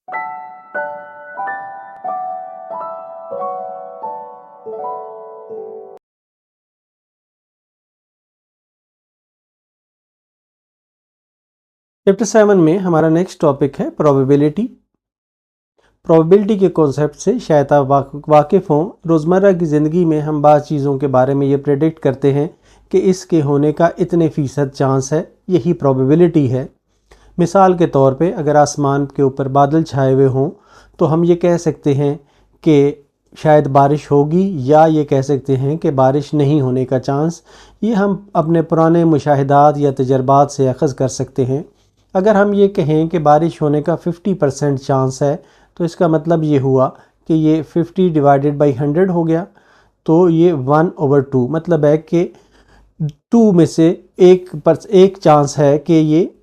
Chapter 7 में हमारा next topic है प्रोबेबिलिटी। प्रोबेबिलिटी के कॉन्सेप्ट से शायद आप वाकिफ़ हों। रोज़मर्रा की ज़िंदगी में हम बाज़ चीज़ों के बारे में ये प्रेडिक्ट करते हैं कि इसके होने का इतने फ़ीसद चांस है, यही प्रोबेबिलिटी है। मिसाल के तौर पे अगर आसमान के ऊपर बादल छाए हुए हों तो हम ये कह सकते हैं कि शायद बारिश होगी, या ये कह सकते हैं कि बारिश नहीं होने का चांस। ये हम अपने पुराने मुशाहिदात या तजर्बात से अख़ज़ कर सकते हैं। अगर हम ये कहें कि बारिश होने का 50% चांस है तो इसका मतलब ये हुआ कि ये 50 डिवाइडेड बाई 100 हो गया, तो ये 1/2 मतलब है कि 2 में से एक चांस है कि ये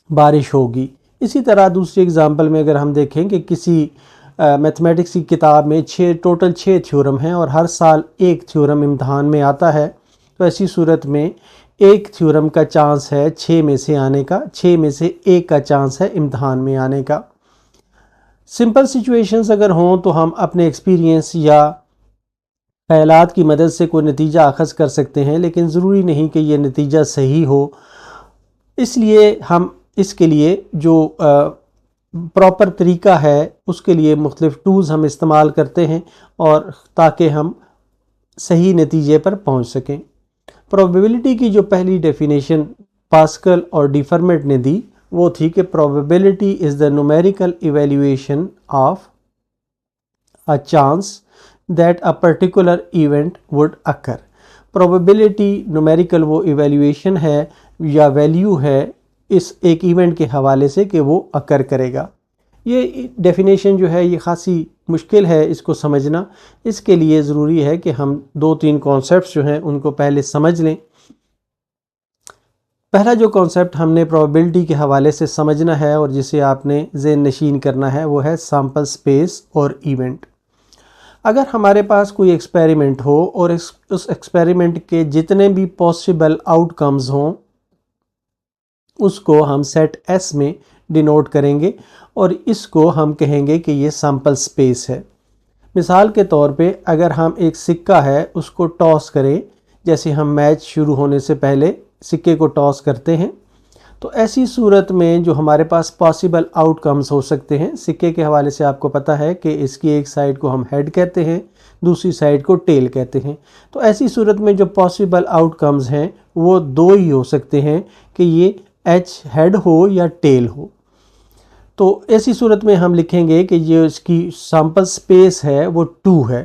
बारिश होगी। इसी तरह दूसरी एग्ज़ाम्पल में अगर हम देखें कि किसी मैथमेटिक्स की किताब में टोटल 6 थ्योरम हैं और हर साल एक थ्योरम इम्तहान में आता है, तो ऐसी सूरत में एक थ्योरम का चांस है 6 में से आने का, 6 में से एक का चांस है इम्तहान में आने का। सिंपल सिचुएशंस अगर हों तो हम अपने एक्सपीरियंस या ख्यालात की मदद से कोई नतीजा अख़ज़ कर सकते हैं, लेकिन ज़रूरी नहीं कि ये नतीजा सही हो। इसलिए हम इसके लिए जो प्रॉपर तरीका है उसके लिए मुख्तलिफ़ टूल्स हम इस्तेमाल करते हैं और ताकि हम सही नतीजे पर पहुंच सकें। प्रोबेबिलिटी की जो पहली डेफिनेशन पास्कल और डिफर्मेंट ने दी वो थी कि probability is the numerical evaluation of a chance that a particular event would occur. Probability numerical वो इवेल्यूएशन है या वैल्यू है इस एक इवेंट के हवाले से कि वो अकर करेगा। ये डेफिनेशन जो है ये ख़ासी मुश्किल है इसको समझना। इसके लिए ज़रूरी है कि हम 2-3 कॉन्सेप्ट्स जो हैं उनको पहले समझ लें। पहला जो कॉन्सेप्ट हमने प्रोबेबिलिटी के हवाले से समझना है और जिसे आपने ज़हन नशीन करना है वो है सैंपल स्पेस और इवेंट। अगर हमारे पास कोई एक्सपेरिमेंट हो और उस एक्सपेरिमेंट के जितने भी पॉसिबल आउटकम्स हों उसको हम सेट एस में डिनोट करेंगे और इसको हम कहेंगे कि ये सैंपल स्पेस है। मिसाल के तौर पे अगर हम एक सिक्का है उसको टॉस करें, जैसे हम मैच शुरू होने से पहले सिक्के को टॉस करते हैं, तो ऐसी सूरत में जो हमारे पास पॉसिबल आउटकम्स हो सकते हैं, सिक्के के हवाले से आपको पता है कि इसकी एक साइड को हम हेड कहते हैं, दूसरी साइड को टेल कहते हैं। तो ऐसी सूरत में जो पॉसिबल आउटकम्स हैं वो दो ही हो सकते हैं कि ये एच हेड हो या टेल हो। तो ऐसी सूरत में हम लिखेंगे कि ये इसकी सैंपल स्पेस है वो 2 है।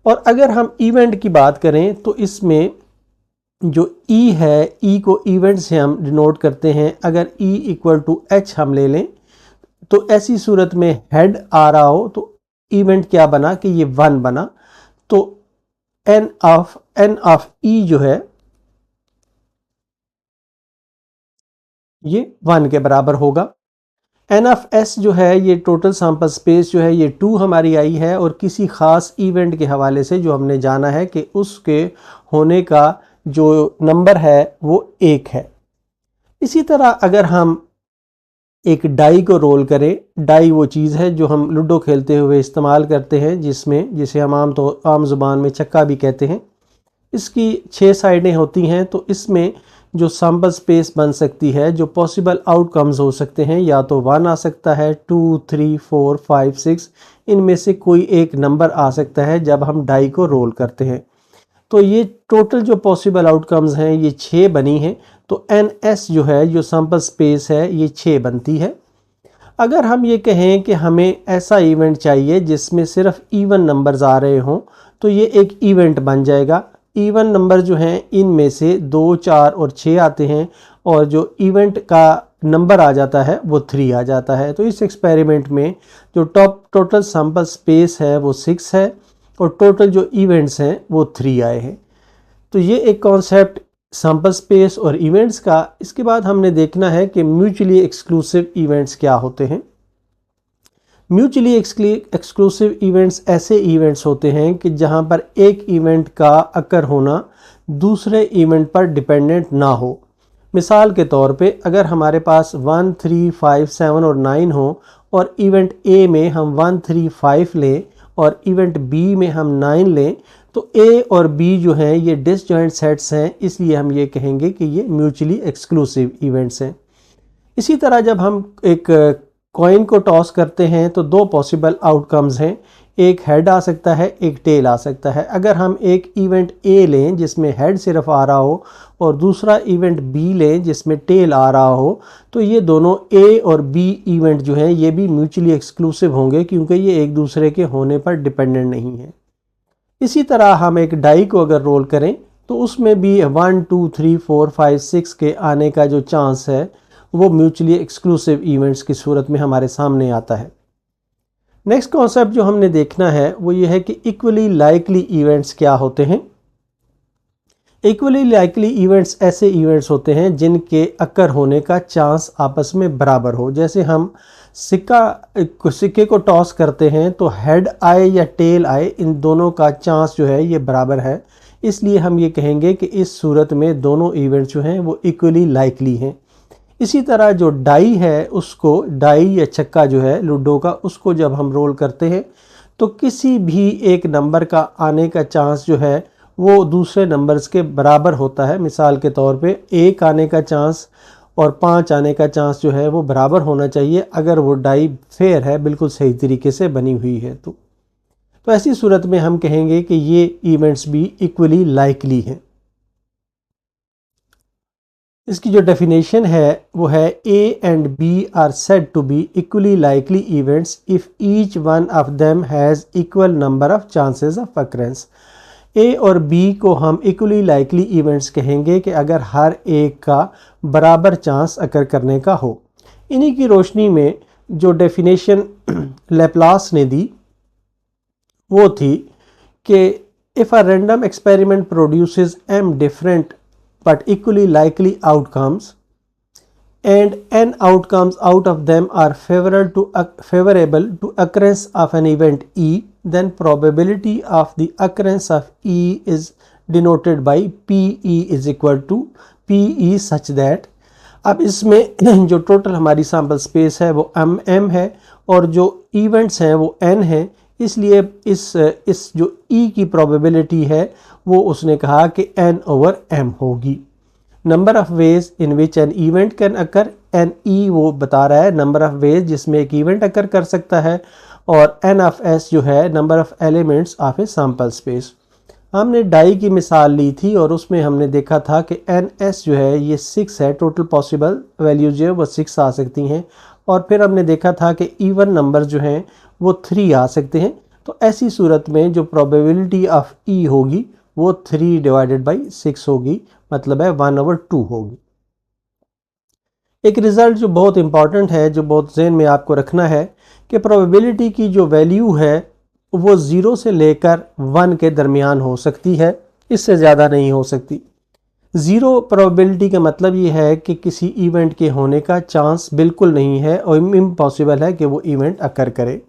और अगर हम इवेंट की बात करें तो इसमें जो ई है, ई को इवेंट से हम डिनोट करते हैं। अगर ई इक्वल टू एच हम ले लें तो ऐसी सूरत में हेड आ रहा हो तो इवेंट क्या बना कि ये 1 बना, तो एन ऑफ ई जो है ये 1 के बराबर होगा। एन ऑफ एस जो है ये टोटल सैंपल स्पेस जो है ये 2 हमारी आई है और किसी ख़ास इवेंट के हवाले से जो हमने जाना है कि उसके होने का जो नंबर है वो 1 है। इसी तरह अगर हम एक डाई को रोल करें, डाई वो चीज़ है जो हम लूडो खेलते हुए इस्तेमाल करते हैं, जिसे हम आम ज़ुबान में चक्का भी कहते हैं। इसकी 6 साइडें होती हैं, तो इसमें जो सैंपल स्पेस बन सकती है, जो पॉसिबल आउटकम्स हो सकते हैं, या तो 1 आ सकता है, 2, 3, 4, 5, 6, इनमें से कोई एक नंबर आ सकता है जब हम डाई को रोल करते हैं। तो ये टोटल जो पॉसिबल आउटकम्स हैं ये 6 बनी हैं, तो एन एस जो है जो सैंपल स्पेस है ये 6 बनती है। अगर हम ये कहें कि हमें ऐसा इवेंट चाहिए जिसमें सिर्फ इवन नंबर्स आ रहे हों, तो ये एक इवेंट बन जाएगा। इवन नंबर जो हैं इनमें से 2, 4 और 6 आते हैं और जो इवेंट का नंबर आ जाता है वो 3 आ जाता है। तो इस एक्सपेरिमेंट में जो टोटल सैंपल स्पेस है वो 6 है और टोटल जो इवेंट्स हैं वो 3 आए हैं। तो ये एक कॉन्सेप्ट सैंपल स्पेस और इवेंट्स का। इसके बाद हमने देखना है कि म्यूचुअली एक्सक्लूसिव इवेंट्स क्या होते हैं। म्यूचुअली एक्सक्लूसिव इवेंट्स ऐसे इवेंट्स होते हैं कि जहां पर एक इवेंट का अकर होना दूसरे इवेंट पर डिपेंडेंट ना हो। मिसाल के तौर पे अगर हमारे पास 1, 3, 5, 7 और 9 हो और इवेंट ए में हम 1, 3, 5 लें और इवेंट बी में हम 9 लें, तो ए और बी जो हैं ये डिसजॉइंट सेट्स हैं, इसलिए हम ये कहेंगे कि ये म्यूचुअली एक्सक्लूसिव इवेंट्स हैं। इसी तरह जब हम एक कॉइन को टॉस करते हैं तो दो पॉसिबल आउटकम्स हैं, एक हेड आ सकता है, एक टेल आ सकता है। अगर हम एक इवेंट ए लें जिसमें हेड सिर्फ आ रहा हो और दूसरा इवेंट बी लें जिसमें टेल आ रहा हो, तो ये दोनों ए और बी इवेंट जो हैं ये भी म्यूचुअली एक्सक्लूसिव होंगे, क्योंकि ये एक दूसरे के होने पर डिपेंडेंट नहीं है। इसी तरह हम एक डाई को अगर रोल करें तो उसमें भी 1, 2, 3, 4, 5, 6 के आने का जो चांस है वो म्यूचुअली एक्सक्लूसिव इवेंट्स की सूरत में हमारे सामने आता है। नेक्स्ट कॉन्सेप्ट जो हमने देखना है वो ये है कि इक्वली लाइकली इवेंट्स क्या होते हैं। इक्वली लाइकली इवेंट्स ऐसे इवेंट्स होते हैं जिनके अक्कर होने का चांस आपस में बराबर हो। जैसे हम सिक्के को टॉस करते हैं तो हेड आए या टेल आए, इन दोनों का चांस जो है ये बराबर है, इसलिए हम ये कहेंगे कि इस सूरत में दोनों इवेंट्स जो हैं वो इक्वली लाइकली हैं। इसी तरह जो डाई है उसको, डाई या छक्का जो है लूडो का, उसको जब हम रोल करते हैं तो किसी भी एक नंबर का आने का चांस जो है वो दूसरे नंबर्स के बराबर होता है। मिसाल के तौर पे 1 आने का चांस और 5 आने का चांस जो है वो बराबर होना चाहिए अगर वो डाई फेयर है, बिल्कुल सही तरीके से बनी हुई है। तो ऐसी सूरत में हम कहेंगे कि ये इवेंट्स भी इक्वली लाइकली हैं। इसकी जो डेफिनेशन है वो है A and B are said to be equally likely events if each one of them has equal number of chances of occurrence. A और बी को हम इक्वली लाइकली इवेंट्स कहेंगे कि अगर हर एक का बराबर चांस अकर करने का हो। इन्हीं की रोशनी में जो डेफिनेशन लैप्लास ने दी वो थी कि if a random experiment produces m different but equally likely outcomes and n outcomes out of them are favorable to occurrence of an event E, then probability of the occurrence of E is denoted by PE is equal to PE such that। अब इसमें जो total हमारी sample space है वो m है और जो events हैं वो n है, इसलिए इस जो E की प्रोबेबिलिटी है वो उसने कहा कि n/m होगी। Number of ways in which an event can occur, NE वो बता रहा है नंबर ऑफ वेज जिसमें एक इवेंट अकर कर सकता है, और n(s) जो है number of elements of A sample space. हमने डाई की मिसाल ली थी और उसमें हमने देखा था कि ns जो है ये 6 है, टोटल पॉसिबल वैल्यूज जो है वो 6 आ सकती हैं, और फिर हमने देखा था कि इवन नंबर जो हैं वो 3 आ सकते हैं। तो ऐसी सूरत में जो प्रोबेबिलिटी ऑफ E होगी वो 3/6 होगी, मतलब है 1/2 होगी। एक रिज़ल्ट जो बहुत इंपॉर्टेंट है, जो बहुत ज़हन में आपको रखना है कि प्रोबेबिलिटी की जो वैल्यू है वो 0 से लेकर 1 के दरमियान हो सकती है, इससे ज़्यादा नहीं हो सकती। 0 प्रोबेबिलिटी का मतलब ये है कि किसी इवेंट के होने का चांस बिल्कुल नहीं है और इम्पॉसिबल है कि वो इवेंट अकर करे।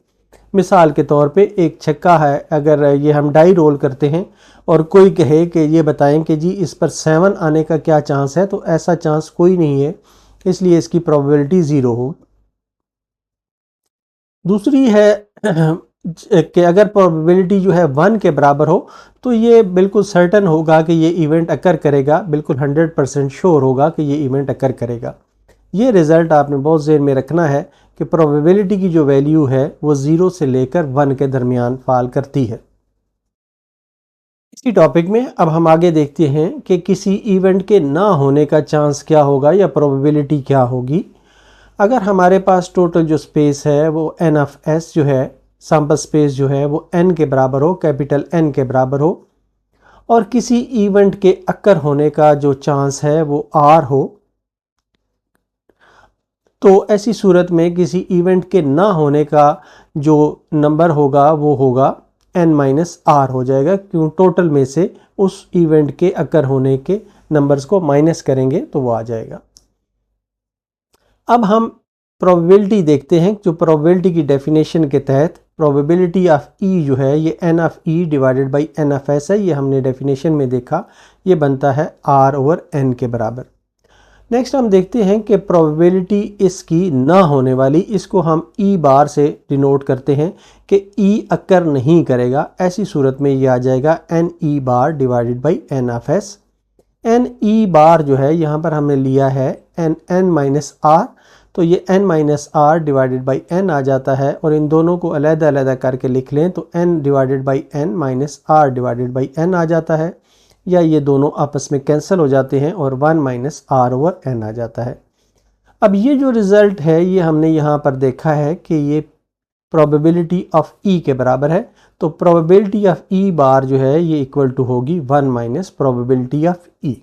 मिसाल के तौर पे एक छक्का है, अगर ये हम डाई रोल करते हैं और कोई कहे कि ये बताएं कि जी इस पर 7 आने का क्या चांस है, तो ऐसा चांस कोई नहीं है, इसलिए इसकी प्रोबेबिलिटी 0 हो। दूसरी है कि अगर प्रोबेबिलिटी जो है 1 के बराबर हो तो ये बिल्कुल सर्टन होगा कि ये इवेंट अकर करेगा, बिल्कुल 100% श्योर होगा कि ये इवेंट अकर करेगा। ये रिज़ल्ट आपने बहुत ज़हन में रखना है कि प्रोबेबिलिटी की जो वैल्यू है वो 0 से लेकर 1 के दरमियान फाल करती है। इसी टॉपिक में अब हम आगे देखते हैं कि किसी इवेंट के ना होने का चांस क्या होगा या प्रोबेबिलिटी क्या होगी। अगर हमारे पास टोटल जो स्पेस है वो n(s) जो है, सैम्पल स्पेस जो है वो n के बराबर हो, कैपिटल N के बराबर हो, और किसी इवेंट के अक्कर होने का जो चांस है वो r हो, तो ऐसी सूरत में किसी इवेंट के ना होने का जो नंबर होगा वो होगा n-r हो जाएगा, क्यों टोटल में से उस इवेंट के अकर होने के नंबर्स को माइनस करेंगे तो वो आ जाएगा। अब हम प्रोबेबिलिटी देखते हैं, जो प्रोबेबिलिटी की डेफिनेशन के तहत प्रोबेबिलिटी ऑफ E जो है ये n(e) डिवाइडेड बाई n(s) है, ये हमने डेफिनेशन में देखा, ये बनता है r/n के बराबर। नेक्स्ट हम देखते हैं कि प्रोबेबिलिटी इसकी ना होने वाली, इसको हम ई बार से डिनोट करते हैं कि ई अक्कर नहीं करेगा। ऐसी सूरत में ये आ जाएगा n E bar divided by n of S. N E bar जो है यहाँ पर हमने लिया है एन माइनस आर, तो ये n minus r divided by n आ जाता है, और इन दोनों को अलग-अलग करके लिख लें तो n divided by n minus r divided by n आ जाता है, या ये दोनों आपस में कैंसिल हो जाते हैं और 1 माइनस आर ओवर एन आ जाता है। अब ये जो रिज़ल्ट है ये हमने यहाँ पर देखा है कि ये प्रोबेबिलिटी ऑफ ई के बराबर है, तो प्रोबेबिलिटी ऑफ ई बार जो है ये इक्वल टू होगी 1 माइनस प्रोबेबिलिटी ऑफ ई।